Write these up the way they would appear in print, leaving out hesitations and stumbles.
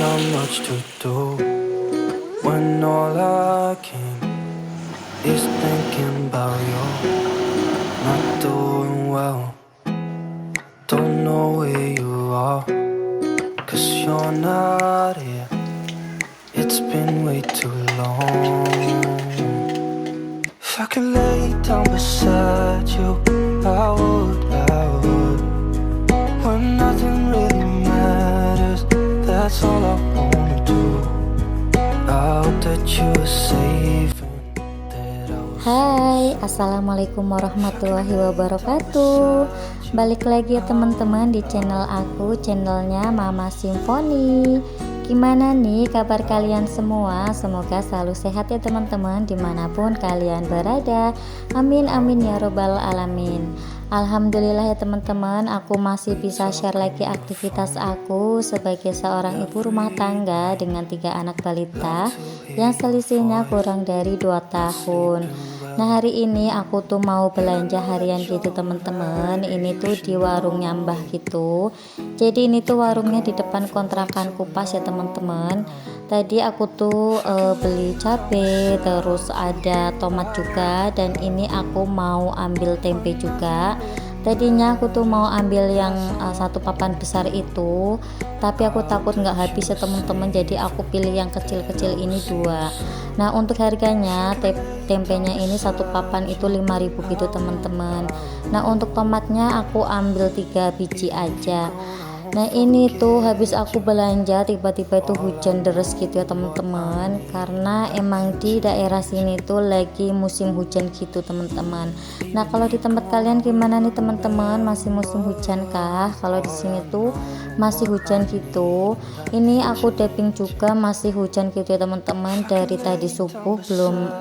not much to do when all I can is thinking about you. Not doing well, don't know where you are, 'cause you're not here. It's been way too long. If I could lay down beside you, I would, when nothing really matters, that's all I wanna do. I hope that you are safe and that I was Hai, assalamualaikum warahmatullahi wabarakatuh. Balik lagi ya teman-teman di channel aku, channelnya Mama Simfoni. Gimana nih kabar kalian semua? Semoga selalu sehat ya teman-teman, dimanapun kalian berada. Amin amin ya robbal alamin. Alhamdulillah ya teman-teman, aku masih bisa share lagi aktivitas aku sebagai seorang ibu rumah tangga dengan 3 anak balita yang selisihnya kurang dari 2 tahun. Nah, hari ini aku tuh mau belanja harian gitu teman-teman. Ini tuh di warungnya Mbah gitu. Jadi ini tuh warungnya di depan kontrakanku pas ya teman-teman. Tadi aku tuh beli cabai, terus ada tomat juga, dan ini aku mau ambil tempe juga. Tadinya aku tuh mau ambil yang 1 papan besar itu, tapi aku takut nggak habis ya teman-teman, jadi aku pilih yang kecil-kecil ini 2. Nah, untuk harganya tempenya ini 1 papan itu 5.000 gitu teman-teman. Nah, untuk tomatnya aku ambil 3 biji aja. Nah, ini tuh habis aku belanja tiba-tiba itu hujan deras gitu ya teman-teman, karena emang di daerah sini tuh lagi musim hujan gitu teman-teman. Nah, kalau di tempat kalian gimana nih teman-teman, masih musim hujan kah? Kalau di sini tuh masih hujan gitu. Ini aku tapping juga masih hujan gitu ya teman-teman, dari tadi subuh belum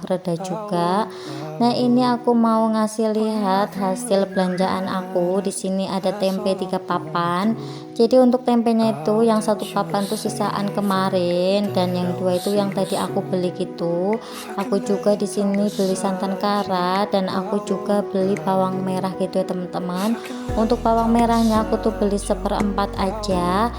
reda juga. Nah, ini aku mau ngasih lihat hasil belanjaan aku. Di sini ada tempe 3 papan. Jadi untuk tempenya itu yang 1 papan tuh sisaan kemarin, dan yang 2 itu yang tadi aku beli gitu. Aku juga di sini beli santan kara, dan aku juga beli bawang merah gitu ya teman-teman. Untuk bawang merahnya aku tuh beli 1/4 aja.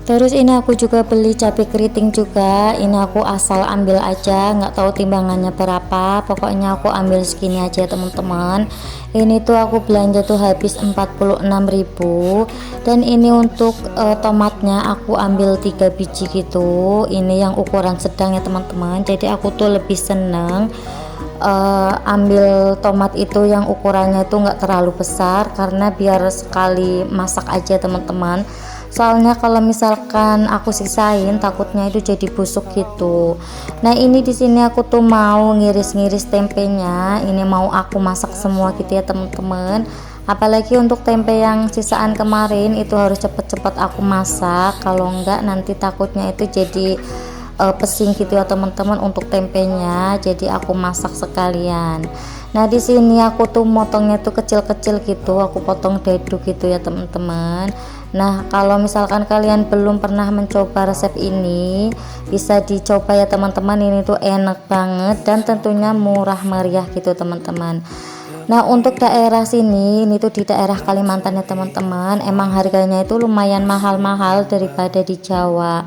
Terus ini aku juga beli cabai keriting juga. Ini aku asal ambil aja, nggak tahu timbangannya berapa. Pokoknya aku ambil segini aja teman-teman. Ini tuh aku belanja tuh habis 46.000. Dan ini untuk tomatnya aku ambil 3 biji gitu. Ini yang ukuran sedang ya teman-teman. Jadi aku tuh lebih seneng ambil tomat itu yang ukurannya itu nggak terlalu besar, karena biar sekali masak aja teman-teman. Soalnya kalau misalkan aku sisain takutnya itu jadi busuk gitu. Nah, ini di sini aku tuh mau ngiris-ngiris tempenya. Ini mau aku masak semua gitu ya teman-teman. Apalagi untuk tempe yang sisaan kemarin itu harus cepet-cepet aku masak. Kalau enggak nanti takutnya itu jadi pesing gitu ya teman-teman untuk tempenya. Jadi aku masak sekalian. Nah, di sini aku tuh motongnya tuh kecil-kecil gitu. Aku potong dadu gitu ya teman-teman. Nah, kalau misalkan kalian belum pernah mencoba resep ini, bisa dicoba ya teman-teman. Ini tuh enak banget dan tentunya murah meriah gitu teman-teman. Nah, untuk daerah sini, ini tuh di daerah Kalimantan ya teman-teman, emang harganya itu lumayan mahal-mahal daripada di Jawa.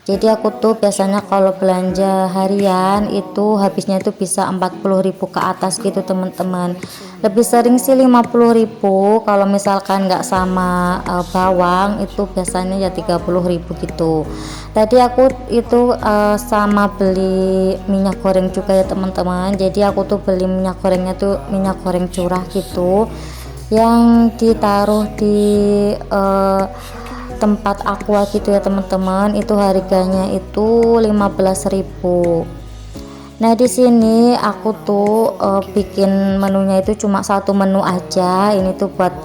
Jadi aku tuh biasanya kalau belanja harian itu habisnya itu bisa 40.000 ke atas gitu teman-teman. Lebih sering sih 50.000. Kalau misalkan nggak sama bawang itu biasanya ya 30.000 gitu. Tadi aku itu sama beli minyak goreng juga ya teman-teman. Jadi aku tuh beli minyak gorengnya tuh minyak goreng curah gitu, yang ditaruh di tempat aqua gitu ya teman-teman. Itu harganya itu 15.000. Nah, di sini aku tuh bikin menunya itu cuma 1 menu aja. Ini tuh buat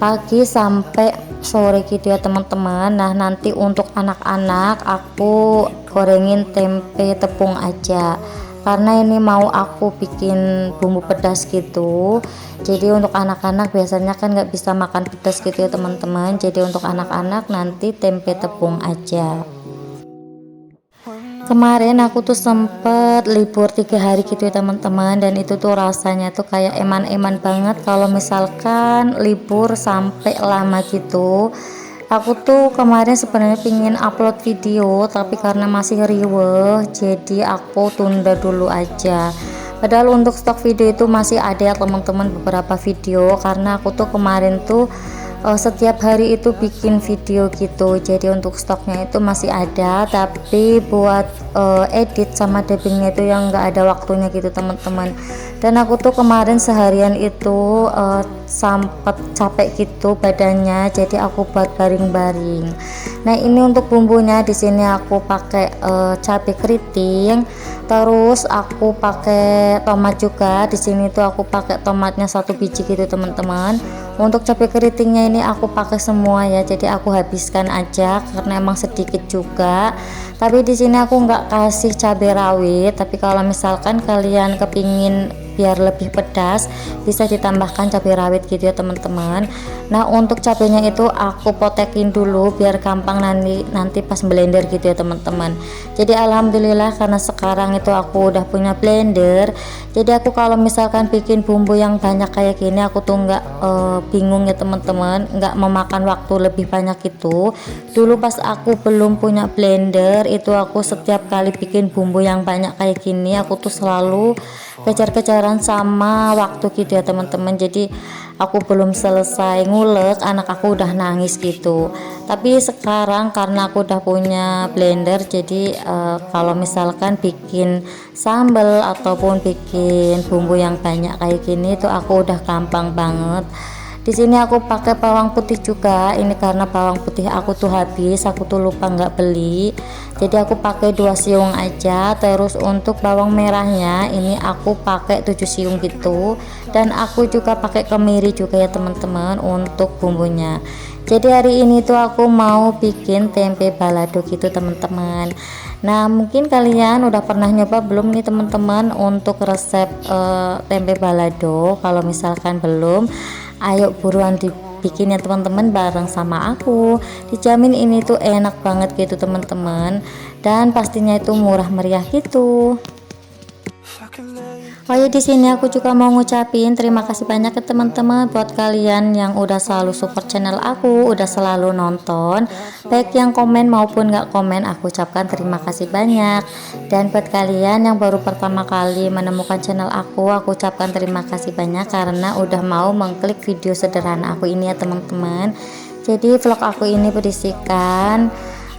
pagi sampai sore gitu ya teman-teman. Nah, nanti untuk anak-anak aku gorengin tempe tepung aja, karena ini mau aku bikin bumbu pedas gitu. Jadi untuk anak-anak biasanya kan nggak bisa makan pedas gitu ya teman-teman. Jadi untuk anak-anak nanti tempe tepung aja. Kemarin aku tuh sempet libur 3 hari gitu ya teman-teman, dan itu tuh rasanya tuh kayak eman-eman banget kalau misalkan libur sampai lama gitu. Aku tuh kemarin sebenarnya pingin upload video, tapi karena masih riweh jadi aku tunda dulu aja. Padahal untuk stok video itu masih ada ya teman-teman, beberapa video, karena aku tuh kemarin tuh setiap hari itu bikin video gitu. Jadi untuk stoknya itu masih ada, tapi buat edit sama dubbingnya itu yang nggak ada waktunya gitu teman-teman. Dan aku tuh kemarin seharian itu sempet capek gitu badannya, jadi aku buat baring-baring. Nah ini untuk bumbunya, di sini aku pakai cabai keriting, terus aku pakai tomat juga. Di sini tuh aku pakai tomatnya 1 biji gitu teman-teman. Untuk cabai keritingnya ini aku pakai semua ya, jadi aku habiskan aja karena emang sedikit juga. Tapi di sini aku nggak kasih cabai rawit, tapi kalau misalkan kalian kepingin biar lebih pedas bisa ditambahkan cabai rawit gitu ya teman-teman. Nah untuk cabainya itu aku potekin dulu biar gampang nanti pas blender gitu ya teman-teman. Jadi alhamdulillah karena sekarang itu aku udah punya blender, jadi aku kalau misalkan bikin bumbu yang banyak kayak gini aku tuh nggak bingung ya teman-teman, nggak memakan waktu lebih banyak itu. Dulu pas aku belum punya blender itu aku setiap kali bikin bumbu yang banyak kayak gini aku tuh selalu kejar-kejaran sama waktu gitu ya teman-teman. Jadi aku belum selesai ngulek anak aku udah nangis gitu. Tapi sekarang karena aku udah punya blender, jadi kalau misalkan bikin sambal ataupun bikin bumbu yang banyak kayak gini itu aku udah gampang banget. Di sini aku pakai bawang putih juga, ini karena bawang putih aku tuh habis, aku tuh lupa nggak beli, jadi aku pakai 2 siung aja. Terus untuk bawang merahnya ini aku pakai 7 siung gitu, dan aku juga pakai kemiri juga ya teman-teman untuk bumbunya. Jadi hari ini tuh aku mau bikin tempe balado gitu teman-teman. Nah mungkin kalian udah pernah nyoba belum nih teman-teman untuk resep tempe balado? Kalau misalkan belum, ayo buruan dibikin ya teman-teman bareng sama aku. Dijamin ini tuh enak banget gitu teman-teman, dan pastinya itu murah meriah gitu. Oh ya, di sini aku juga mau ngucapin terima kasih banyak ke teman-teman buat kalian yang udah selalu support channel aku, udah selalu nonton, baik yang komen maupun nggak komen, aku ucapkan terima kasih banyak. Dan buat kalian yang baru pertama kali menemukan channel aku ucapkan terima kasih banyak karena udah mau mengklik video sederhana aku ini ya teman-teman. Jadi vlog aku ini berisikan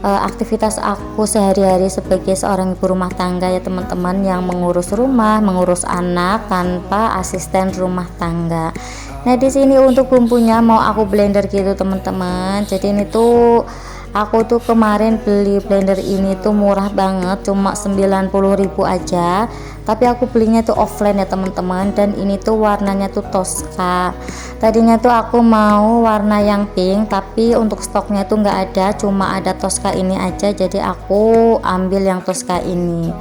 aktivitas aku sehari-hari sebagai seorang ibu rumah tangga ya teman-teman, yang mengurus rumah, mengurus anak tanpa asisten rumah tangga. Nah di sini untuk bumbunya mau aku blender gitu teman-teman. Jadi ini tuh aku tuh kemarin beli blender ini tuh murah banget, cuma 90.000 aja. Tapi aku belinya tuh offline ya teman-teman, dan ini tuh warnanya tuh Tosca. Tadinya tuh aku mau warna yang pink, tapi untuk stoknya tuh nggak ada, cuma ada Tosca ini aja, jadi aku ambil yang Tosca ini.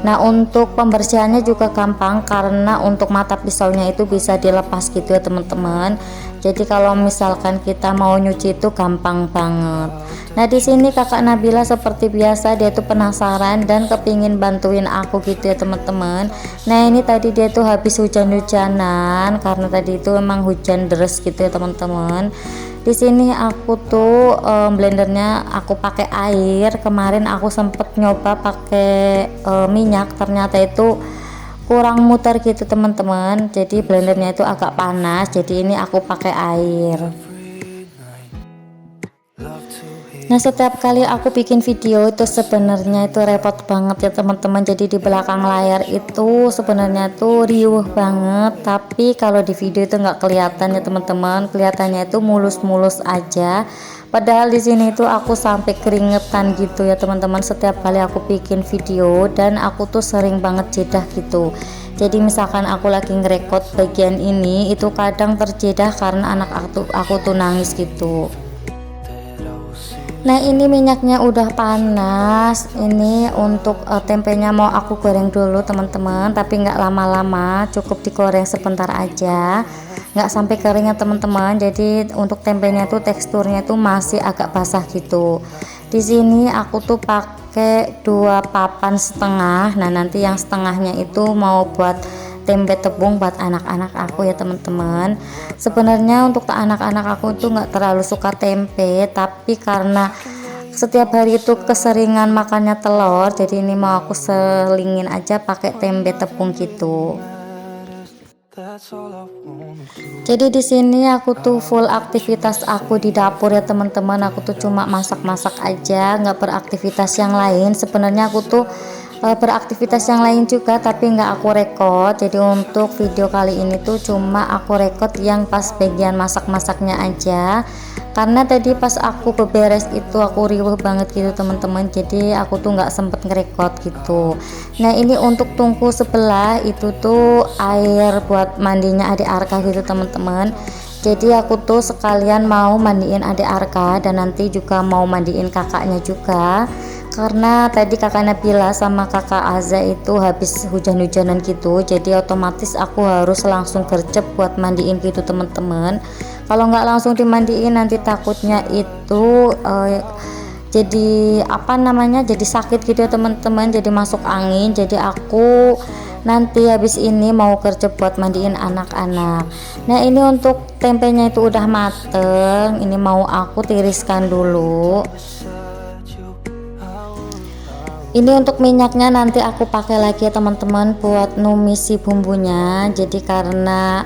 Nah untuk pembersihannya juga gampang karena untuk mata pisaunya itu bisa dilepas gitu ya teman-teman. Jadi kalau misalkan kita mau nyuci itu gampang banget. Nah di sini kakak Nabila seperti biasa dia tuh penasaran dan kepingin bantuin aku gitu ya teman-teman. Nah ini tadi dia tuh habis hujan-hujanan karena tadi itu emang hujan deras gitu ya teman-teman. Di sini aku tuh blendernya aku pakai air. Kemarin aku sempet nyoba pakai minyak, ternyata itu kurang muter gitu teman-teman. Jadi blendernya itu agak panas, jadi ini aku pakai air. Nah setiap kali aku bikin video itu sebenarnya itu repot banget ya teman-teman. Jadi di belakang layar itu sebenarnya tuh riuh banget, tapi kalau di video itu nggak kelihatan ya teman-teman, kelihatannya itu mulus-mulus aja. Padahal di sini itu aku sampai keringetan gitu ya teman-teman setiap kali aku bikin video, dan aku tuh sering banget jedah gitu. Jadi misalkan aku lagi ngerekod bagian ini itu kadang terjedah karena anak aku tuh nangis gitu. Nah ini minyaknya udah panas. Ini untuk tempenya mau aku goreng dulu teman-teman, tapi nggak lama-lama, cukup digoreng sebentar aja, nggak sampai kering ya teman-teman. Jadi untuk tempenya tuh teksturnya tuh masih agak basah gitu. Di sini aku tuh pakai 2 papan setengah. Nah nanti yang setengahnya itu mau buat tempe tepung buat anak-anak aku ya teman-teman. Sebenarnya untuk anak-anak aku tuh nggak terlalu suka tempe, tapi karena setiap hari itu keseringan makannya telur, jadi ini mau aku selingin aja pakai tempe tepung gitu. Jadi di sini aku tuh full aktivitas aku di dapur ya teman-teman. Aku tuh cuma masak-masak aja, nggak beraktivitas yang lain. Sebenarnya aku tuh beraktivitas yang lain juga, tapi nggak aku rekod. Jadi untuk video kali ini tuh cuma aku rekod yang pas bagian masak-masaknya aja. Karena tadi pas aku beberes itu aku riuh banget gitu teman-teman, jadi aku tuh nggak sempet ngerekod gitu. Nah ini untuk tungku sebelah itu tuh air buat mandinya adik Arka gitu teman-teman. Jadi aku tuh sekalian mau mandiin adik Arka dan nanti juga mau mandiin kakaknya juga, karena tadi kakak Nabila sama kakak Aza itu habis hujan-hujanan gitu, jadi otomatis aku harus langsung gercep buat mandiin gitu teman-teman. Kalau nggak langsung dimandiin nanti takutnya itu jadi apa namanya, jadi sakit gitu ya teman-teman, jadi masuk angin. Jadi aku nanti habis ini mau gercep buat mandiin anak-anak. Nah ini untuk tempenya itu udah mateng, ini mau aku tiriskan dulu. Ini untuk minyaknya nanti aku pakai lagi ya teman-teman buat numis si bumbunya. Jadi karena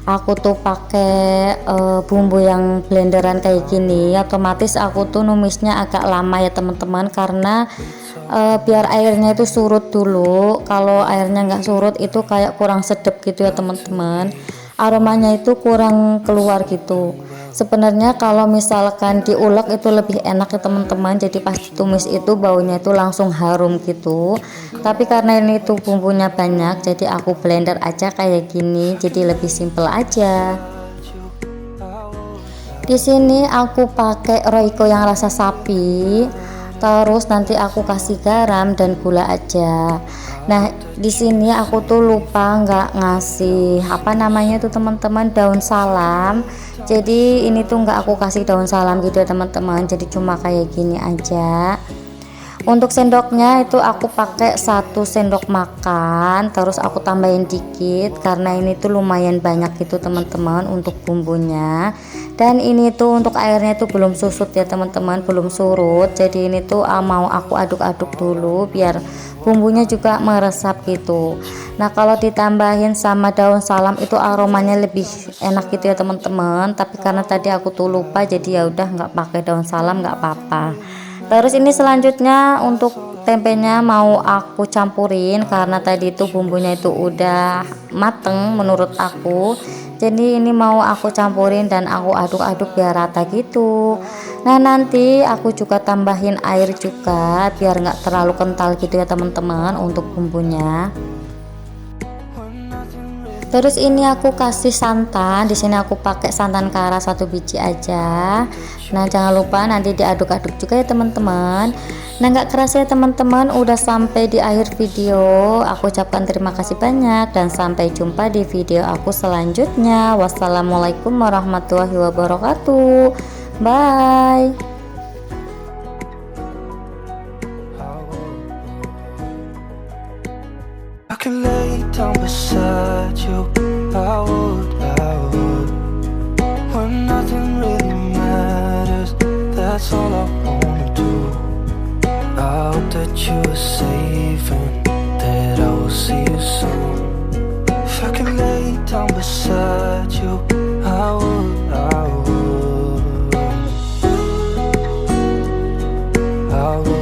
aku tuh pakai bumbu yang blenderan kayak gini, otomatis aku tuh numisnya agak lama ya teman-teman, karena biar airnya itu surut dulu. Kalau airnya nggak surut itu kayak kurang sedap gitu ya teman-teman, aromanya itu kurang keluar gitu. Sebenarnya kalau misalkan diulek itu lebih enak ya teman-teman, jadi pas ditumis itu baunya itu langsung harum gitu. Tapi karena ini tuh bumbunya banyak, jadi aku blender aja kayak gini, jadi lebih simple aja. Di sini aku pakai Royco yang rasa sapi, terus nanti aku kasih garam dan gula aja. Nah di sini aku tuh lupa nggak ngasih apa namanya tuh teman-teman, daun salam. Jadi ini tuh nggak aku kasih daun salam gitu ya teman-teman, jadi cuma kayak gini aja. Untuk sendoknya itu aku pakai 1 sendok makan, terus aku tambahin dikit karena ini tuh lumayan banyak gitu teman-teman untuk bumbunya. Dan ini tuh untuk airnya tuh belum susut ya teman-teman, belum surut. Jadi ini tuh mau aku aduk-aduk dulu biar bumbunya juga meresap gitu. Nah kalau ditambahin sama daun salam itu aromanya lebih enak gitu ya teman-teman, tapi karena tadi aku tuh lupa, jadi ya udah nggak pakai daun salam, nggak apa-apa. Terus ini selanjutnya untuk tempenya mau aku campurin, karena tadi itu bumbunya itu udah mateng menurut aku. Jadi ini mau aku campurin dan aku aduk-aduk biar rata gitu. Nah nanti aku juga tambahin air juga biar nggak terlalu kental gitu ya teman-teman untuk bumbunya. Terus ini aku kasih santan, di sini aku pakai santan kara 1 biji aja. Nah jangan lupa nanti diaduk-aduk juga ya teman-teman. Nah nggak kerasa ya teman-teman, udah sampai di akhir video. Aku ucapkan terima kasih banyak dan sampai jumpa di video aku selanjutnya. Wassalamualaikum warahmatullahi wabarakatuh. Bye. I can lay down beside you. I would. When nothing really matters, that's all I wanna do. I hope that you are safe and that I will see you soon. If I can lay down beside you, I would. I would.